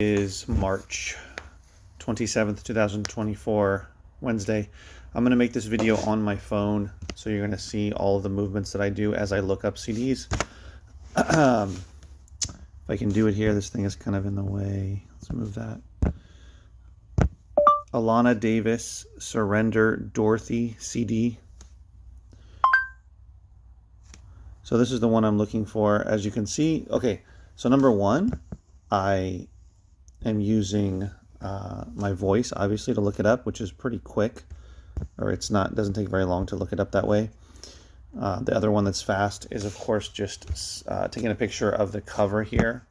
Is March 27th, 2024, Wednesday. I'm going to make this video on my phone, so you're going to see all of the movements that I do as I look up CDs. If I can do it here, this thing is kind of in the way. Let's move that. Alana Davis, Surrender Dorothy CD. So this is the one I'm looking for. As you can see, okay, so number one, I am using my voice, obviously, to look it up, which is pretty quick, or it doesn't take very long to look it up that way. The other one that's fast is, of course, just taking a picture of the cover here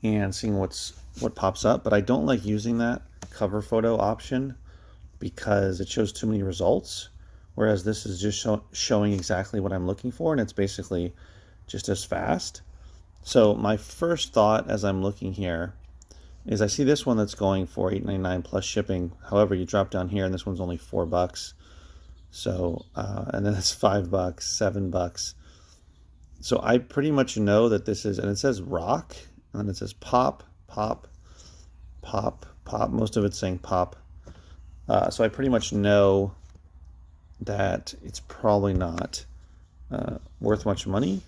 and seeing what pops up. But I don't like using that cover photo option because it shows too many results, whereas this is just showing exactly what I'm looking for, and it's basically just as fast. So my first thought as I'm looking here is I see this one that's going for $8.99 plus shipping. However, you drop down here and this one's only $4. So, and then it's $5, $7. So I pretty much know that this is, and it says rock, and then it says pop, pop, pop, pop. Most of it's saying pop. So I pretty much know that it's probably not worth much money,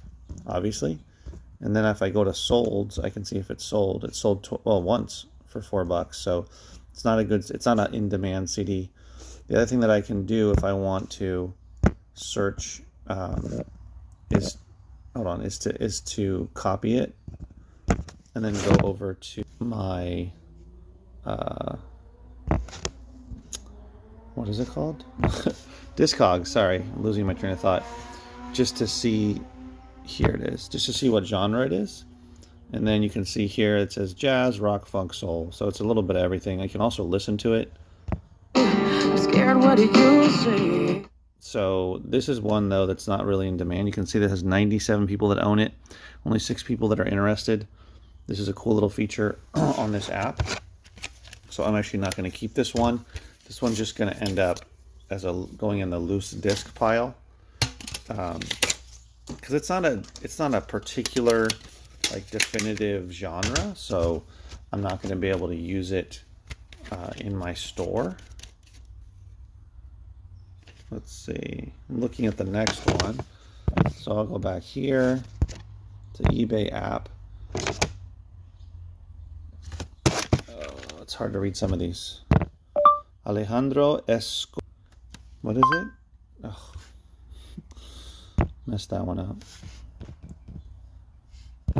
obviously. And then if I go to solds, I can see if it's sold. It's sold once for $4, so it's not an in-demand CD. The other thing that I can do if I want to search is to copy it and then go over to my what is it called? Discogs. Sorry, I'm losing my train of thought. Just to see. Here it is, just to see what genre it is. And then you can see here it says jazz, rock, funk, soul. So it's a little bit of everything. I can also listen to it. I'm scared, what did you say? So this is one, though, that's not really in demand. You can see that has 97 people that own it, only 6 people that are interested. This is a cool little feature on this app. So I'm actually not going to keep this one. This one's just going to end up as going in the loose disc pile. Because it's not a particular like definitive genre, so I'm not going to be able to use it in my store. Let's see. I'm looking at the next one, so I'll go back here to eBay app. Oh, it's hard to read some of these. Alejandro Esco. What is it? Oh. Messed that one up.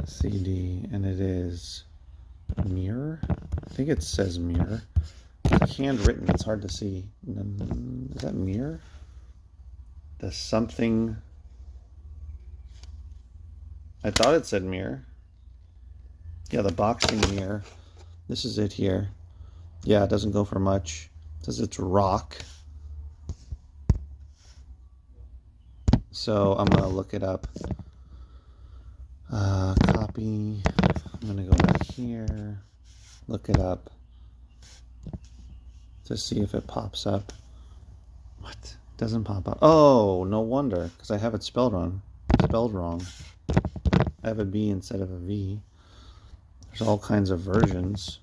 CD, and it is mirror. I think it says mirror. It's handwritten. It's hard to see. Is that mirror? The something. I thought it said mirror. Yeah, the boxing mirror. This is it here. Yeah, it doesn't go for much. It says it's rock. So I'm going to look it up. Copy. I'm going to go back here. Look it up. To see if it pops up. What? It doesn't pop up. Oh, no wonder. Because I have it spelled wrong. I have a B instead of a V. There's all kinds of versions.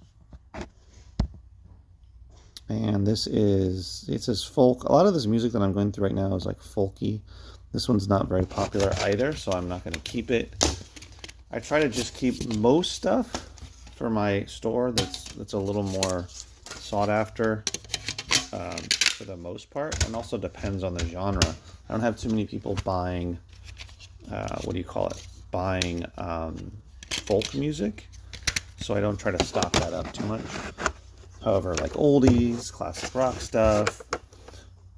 And it says folk. A lot of this music that I'm going through right now is like folky. This one's not very popular either, so I'm not going to keep it. I try to just keep most stuff for my store that's a little more sought after for the most part, and also depends on the genre. I don't have too many people buying, buying folk music, so I don't try to stock that up too much. However, like oldies, classic rock stuff,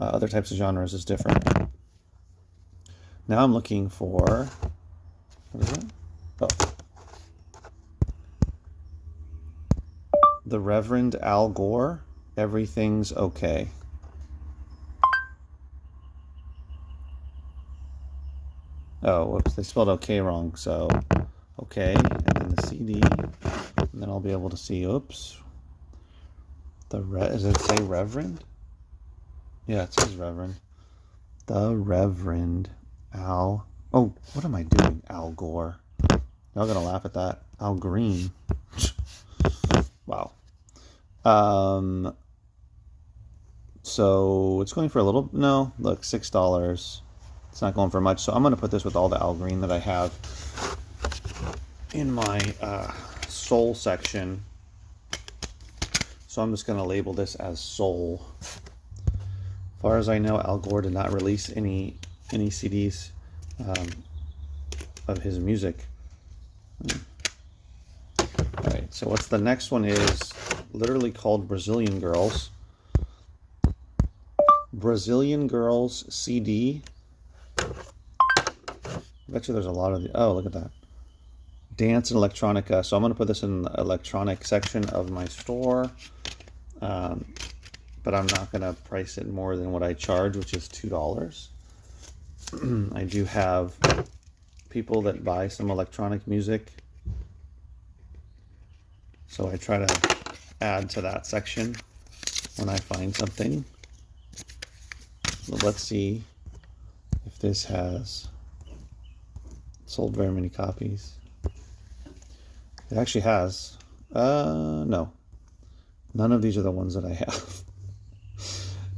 other types of genres is different. Now I'm looking for, what is it? Oh. The Reverend Al Gore, Everything's Okay. Oh, whoops, they spelled okay wrong, so okay, and then the CD, and then I'll be able to see, oops. Does it say Reverend? Yeah, it says Reverend. The Reverend Al. Oh, what am I doing? Al Gore. Y'all gonna laugh at that. Al Green. Wow. So it's going for a little, no, look, $6. It's not going for much. So I'm going to put this with all the Al Green that I have in my soul section. So I'm just going to label this as soul. As far as I know, Al Gore did not release any CDs of his music. All right, so what's the next one is literally called Brazilian Girls. Brazilian Girls CD. I bet you there's a lot of the, oh, look at that. Dance and electronica. So I'm going to put this in the electronic section of my store. But I'm not going to price it more than what I charge, which is $2. I do have people that buy some electronic music, so I try to add to that section when I find something. So let's see if this has sold very many copies. It actually has. No. None of these are the ones that I have.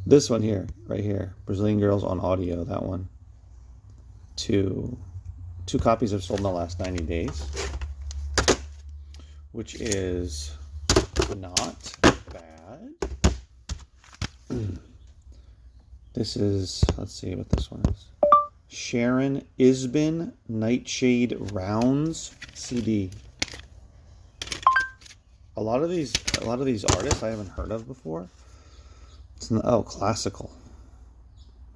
This one here, right here, Brazilian Girls on audio, that one. Two copies have sold in the last 90 days, which is not bad. This is, let's see what this one is. Sharon Isbin Nightshade Rounds CD. A lot of these artists I haven't heard of before. It's classical.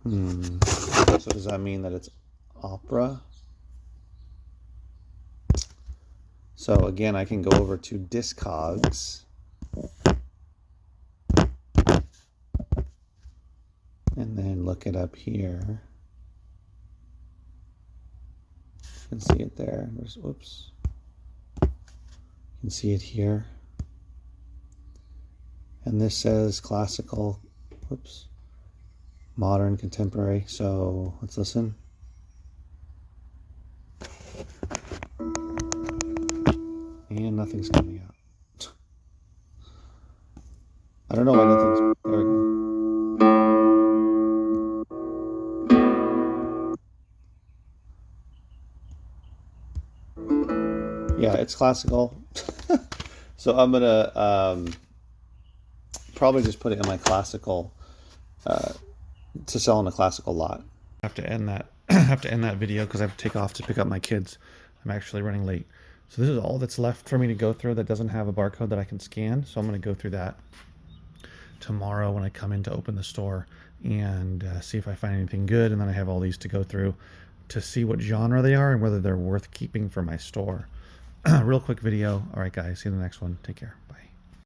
So does that mean that it's opera? So again, I can go over to Discogs and then look it up here. You can see it there. Whoops. You can see it here. And this says classical, whoops, modern, contemporary. So let's listen. And nothing's coming out. I don't know why nothing's, there we go. Yeah, it's classical. So I'm gonna probably just put it in my classical to sell in a classical lot. I have to end that video because I have to take off to pick up my kids. I'm actually running late. So this is all that's left for me to go through that doesn't have a barcode that I can scan. So I'm going to go through that tomorrow when I come in to open the store and see if I find anything good. And then I have all these to go through to see what genre they are and whether they're worth keeping for my store. Real quick video. All right, guys, see you in the next one. Take care.